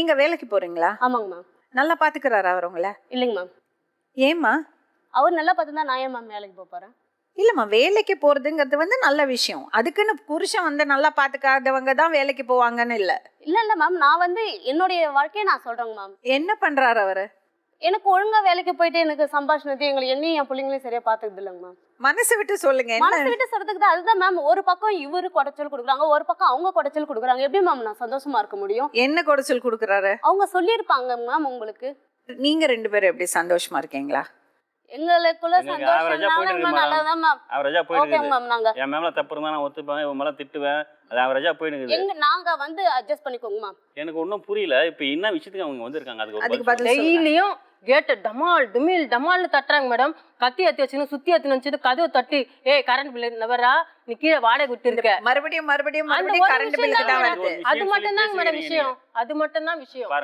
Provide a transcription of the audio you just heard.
நீங்க வேலைக்கு போறீங்களா? ஆமாங்க மேம். நல்லா பாத்துக்கிறாரா அவர் உங்களை? இல்லைங்க மேம். ஏம்மா? அவர் நல்லா பார்த்துருந்தா நான் ஏன் மேம் வேலைக்கு போறேன்? இல்லம்மா, வேலைக்கு போறதுங்கிறது நல்ல விஷயம். அதுக்குன்னு புருஷன் நல்லா பாத்துக்காதவங்க தான் வேலைக்கு போவாங்கன்னு இல்ல. இல்ல மேம், நான் என்னுடைய வாழ்க்கையை நான் சொல்றேங்க மேம். என்ன பண்றாரு அவரு? எனக்கு ஒழுங்கா வேலைக்கு போயிட்டு எனக்கு சம்பாஷணத்தை என்னையும் என் பிள்ளைங்களையும் சரியா பாத்துக்குது இல்லைங்க மேம். மனசு விட்டு சொல்லுங்க. மனசு விட்டு சொல்றதுக்கு தான் அதுதான் மேம். ஒரு பக்கம் இவரு குடைச்சல் கொடுக்குறாங்க, ஒரு பக்கம் அவங்க குடைச்சல் கொடுக்குறாங்க. எப்படி மேம் நான் சந்தோஷமா இருக்க முடியும்? என்ன குடைச்சல் கொடுக்குறாரு? அவங்க சொல்லியிருப்பாங்க மேம் உங்களுக்கு. நீங்க 2 பேரும் எப்படி சந்தோஷமா இருக்கீங்களா? எங்களுக்குள்ள எங்களுக்கு ஆவரேஜா போயிட்டு இருக்கு சந்தோஷம் நல்லதான் மேம். ஆவரேஜா போயிட்டு ஓகேங்க இருக்குது. மேம். நாங்க என் மேல தப்பு இருந்தா நான் ஒத்துப்பேன், இவன் மேல திட்டுவேன். அது ஆவரேஜா போயிட்டு இருக்குது. நாங்க அட்ஜஸ்ட் பண்ணிக்கோங்க மேம். எனக்கு ஒன்றும் புரியல. இப்போ என்ன விஷயத்துக்கு அவங்க வந்திருக்காங்க? அதுக்கு அதுக்கு ஒரு பதில் சொல்லுங்க. டெய்லியும் கேட்டு டமால் டுமில் டமால்னு தட்டுறாங்க மேடம். கத்தி ஏற்றி வச்சுன்னு சுத்தி ஏற்றி வச்சுட்டு கதவை தட்டி, ஏய் கரண்ட் பில் நவரா, நீ கீழே வாடகை விட்டு இருக்க. மறுபடியும் அந்த ஒரு கரண்ட் விஷயம் பில்லுக்கு தான் தான் வருது. அது மட்டும் தான் மேடம் விஷயம். அது மட்டும் தான் விஷயம்.